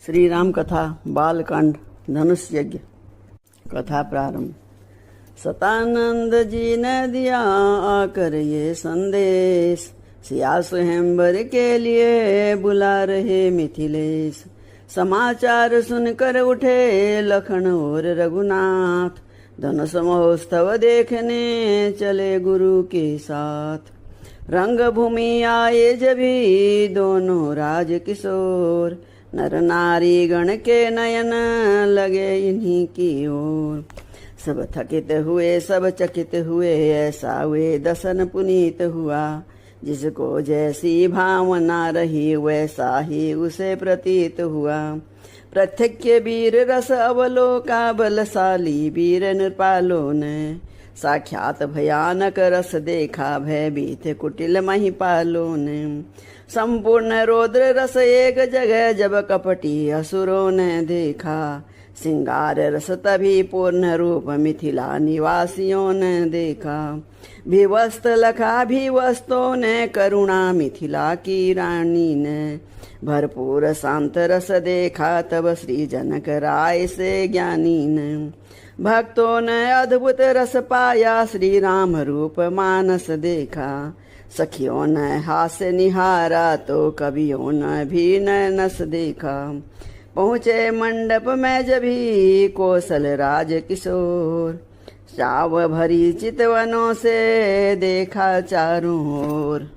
श्री राम कथा बालकांड धनुष यज्ञ। कथा प्रारंभ। सतानंद जी ने दिया आकर ये संदेश, सिया स्वयंवर के लिए बुला रहे मिथिलेश। समाचार सुनकर उठे लखन और रघुनाथ, धनुष महोत्सव देखने चले गुरु के साथ। रंग भूमि आए जभी दोनों राज किशोर, नर नारी गण के नयन लगे इन्हीं की ओर। सब थकित हुए सब चकित हुए, ऐसा वे दसन पुनीत हुआ। जिसको जैसी भावना रही वैसा ही उसे प्रतीत हुआ। प्रत्यक्ष वीर रस अवलोका, बलशाली वीर नृपालों ने। साक्षात भयानक रस देखा, भयभीत कुटिल महिपालों ने। संपूर्ण रौद्र रस एक जगह, जब कपटी असुरों ने देखा। सिंगार रस तभी पूर्ण रूप मिथिला निवासियों ने देखा। विवस्त लखा विवस्तों ने, करुणा मिथिला की रानी ने। भरपूर शांत रस देखा, तब श्री जनक राय से ज्ञानी ने। भक्तों ने अद्भुत रस पाया, श्री राम रूप मानस देखा। सखियों ने हास्य निहारा, तो कवियों ने भी नयनस देखा। पहुँचे मंडप में जभी कौशल राज किशोर, चाव भरी चितवनों से देखा चारों ओर।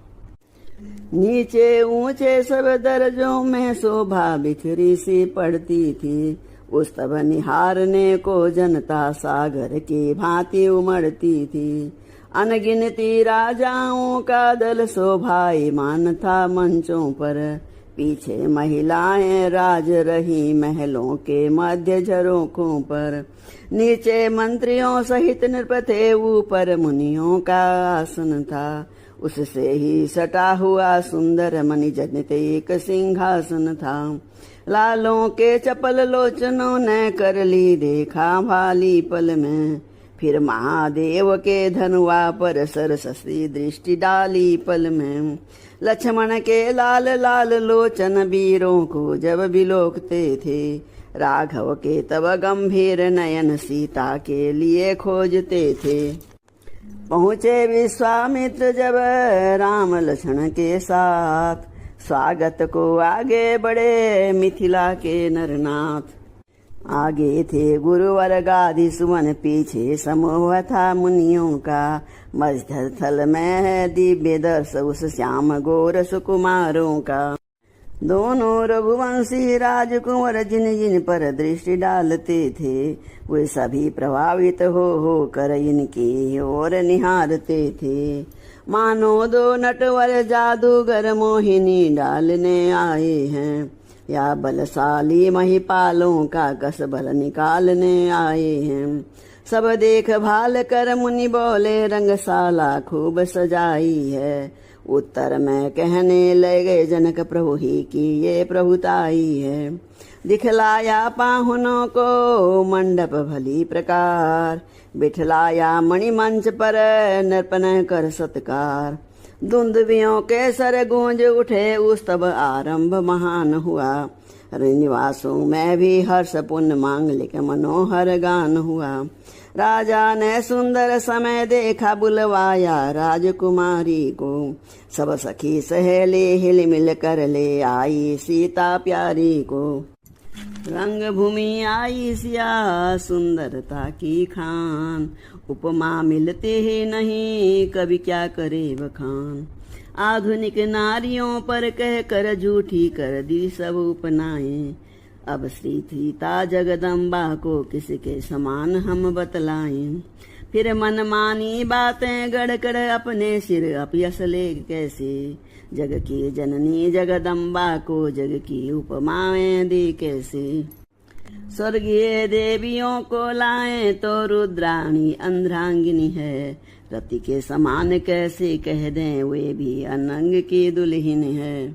नीचे ऊंचे सब दर्जों में शोभा बिखरी सी पड़ती थी। उस तब निहारने को जनता सागर की भांति उमड़ती थी। अनगिनती राजाओं का दल शोभायमान था मंचों पर। पीछे महिलाएं राज रही महलों के मध्य झरोखों पर। नीचे मंत्रियों सहित नृप थे, ऊपर मुनियों का आसन था। उससे ही सटा हुआ सुंदर मणि जनित एक सिंहासन था। लालों के चपल लोचनों ने कर ली देखा भाली पल में। फिर महादेव के धनुआ पर सरससी दृष्टि डाली पल में। लक्ष्मण के लाल लाल लोचन वीरों को जब बिलोकते थे। राघव के तब गंभीर नयन सीता के लिए खोजते थे। पहुँचे विश्वामित्र जब राम लक्ष्मण के साथ, स्वागत को आगे बढ़े मिथिला के नरनाथ। आगे थे गुरुवर गादि सुमन, पीछे समूह था मुनियों का। मध्य थल में है दिव्य दर्श उस श्याम गोर सुकुमारों का। दोनों रघुवंशी राजकुंवर जिन जिन पर दृष्टि डालते थे, वे सभी प्रभावित हो कर इनकी ओर निहारते थे। मानो दो नटवर जादूगर मोहिनी डालने आए हैं, या बलशाली महिपालों का कस बल निकालने आए हैं। सब देख भाल कर मुनि बोले, रंगशाला खूब सजाई है। उत्तर में कहने लगे, जनक प्रभु ही की ये प्रभुताई है। दिखलाया पाहुनों को मंडप भली प्रकार, बिठलाया मणिमंच पर नर्पण कर सत्कार। दुंदुभियों के सर गूंज उठे, उस तब आरंभ महान हुआ। निवासों में भी हर्ष पुण्य मांगलिक मनोहर गान हुआ। राजा ने सुंदर समय देखा, बुलवाया राजकुमारी को। सब सखी सहेली हिल मिल कर ले आई सीता प्यारी को। रंग भूमि आई सिया सुंदरता की खान, उपमा मिलते ही नहीं कभी क्या करे बखान। आधुनिक नारियों पर कह कर झूठी कर दी सब उपनाएं। अब श्री सीता जगदम्बा को किसके समान हम बतलाएं। फिर मनमानी बातें गढ़ कर अपने सिर अपयस ले कैसे। जग की जननी जगदम्बा को जग की उपमाएं दी कैसे। स्वर्गीय देवियों को लाएं तो रुद्राणी अंध्रांगिनी है। रति के समान कैसे कह दें, वे भी अनंग की दुल्हन है।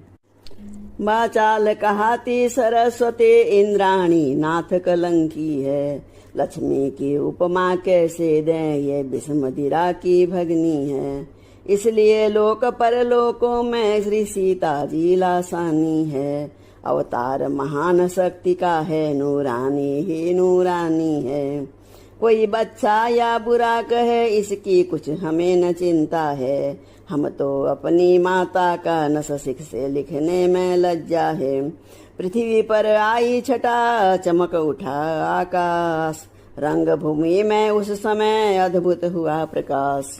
बाचाल कहाती सरस्वती, इंद्राणी नाथ कलंकी है। लक्ष्मी की उपमा कैसे दें, ये विषमदिरा की भगनी है। इसलिए लोक परलोकों में श्री सीता जी लासानी है। अवतार महान शक्ति का है, नूरानी ही नूरानी है। कोई बच्चा या बुरा कहे, इसकी कुछ हमें न चिंता है। हम तो अपनी माता का नस सिख से लिखने में लज्जा है। पृथ्वी पर आई छटा, चमक उठा आकाश, रंग भूमि में उस समय अद्भुत हुआ प्रकाश।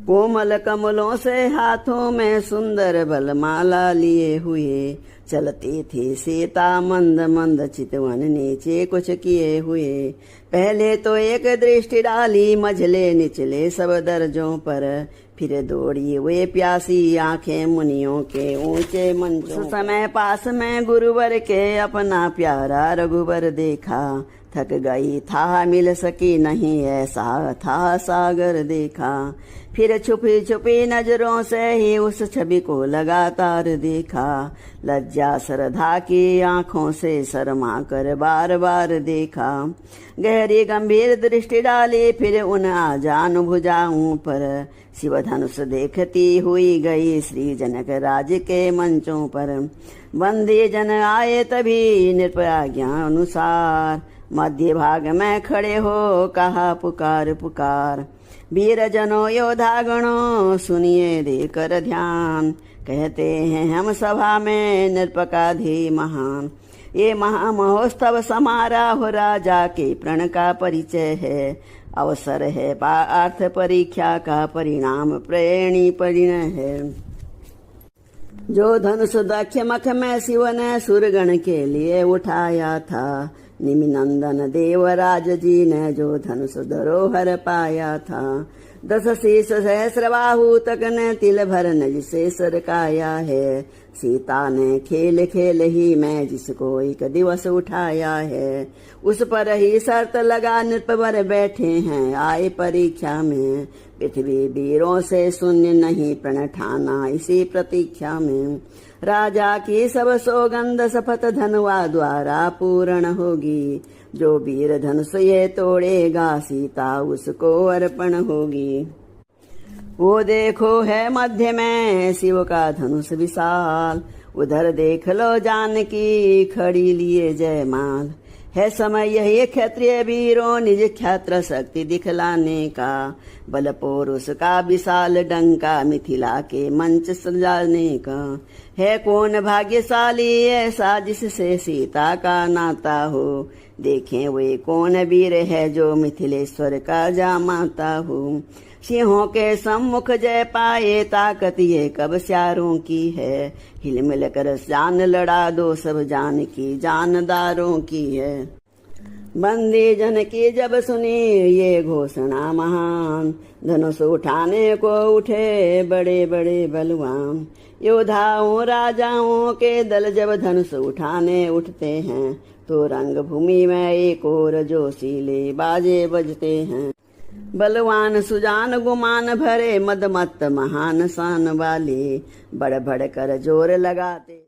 कोमल कमलों से हाथों में सुंदर बलमाला लिए हुए, चलती थी सीता मंद मंद चितवन नीचे कुछ किए हुए। पहले तो एक दृष्टि डाली मझले निचले सब दर्जों पर, फिर दौड़ी वे प्यासी आंखें मुनियों के ऊंचे मंचों। उस समय पास में गुरुवर के अपना प्यारा रघुवर देखा, थक गई था मिल सकी नहीं ऐसा था सागर देखा। फिर छुपी छुपी नजरों से ही उस छवि को लगातार देखा, लज्जा श्रद्धा की आंखों से शर्मा कर बार बार देखा। गहरी गंभीर दृष्टि डाली फिर उन आजान भुजाओं पर, शिव धनुष देखती हुई गई श्री जनक राज के मंचों पर। बंदी जन आए तभी नृप आज्ञा अनुसार, मध्य भाग में खड़े हो कहा पुकार पुकार। वीर जनों योद्धा गणों सुनिए देकर ध्यान, कहते हैं हम सभा में नृपकाधि महान। ये महामहोत्सव समारोह राजा के प्रण का परिचय है, अवसर है पार्थ परीक्षा का परिणाम प्रेणी परिणय है। जो धनुष दक्ष मख में शिव ने सुरगण के लिए उठाया था, निमिनंदन देवराज जी ने जो धनुष धरोहर पाया था। 10 शीश सहस्रबाहु तक ने तिल भर निज से सरकाया है, सीता ने खेल खेल ही में जिसको एक दिवस उठाया है। उस पर ही शर्त लगा नृपवर बैठे हैं आए परीक्षा में, पृथ्वी वीरों से शून्य नहीं प्रण ठाना इसी प्रतीक्षा में। राजा की सब सौगंध शपथ धनुआ द्वारा पूर्ण होगी, जो वीर धनुष ये तोड़ेगा सीता उसको अर्पण होगी। वो देखो है मध्य में शिव का धनुष विशाल, उधर देख लो जानकी खड़ी लिए जयमाल। है समय यही क्षत्रिय वीरों निज क्षत्र शक्ति दिखलाने का, बल पौरुष का विशाल डंका मिथिला के मंच सजाने का। है कौन भाग्यशाली ऐसा जिससे सीता का नाता हो, देखें वे कौन वीर है जो मिथिलेश्वर का जामाता हो। सिंहों के सम्मुख जय पाए ताकत ये कब स्यारों की है, हिल मिल कर जान लड़ा दो सब जान की जानदारों की है। बंदी जन की जब सुनी ये घोषणा महान, धनुष उठाने को उठे बड़े बड़े बलवान। योद्धाओं राजाओं के दल जब धनुष उठाने उठते हैं, तो रंग भूमि में एक और जोशीले बाजे बजते हैं। बलवान सुजान गुमान भरे मदमत्त महान शान वाले, बढ़ बढ़ कर जोर लगाते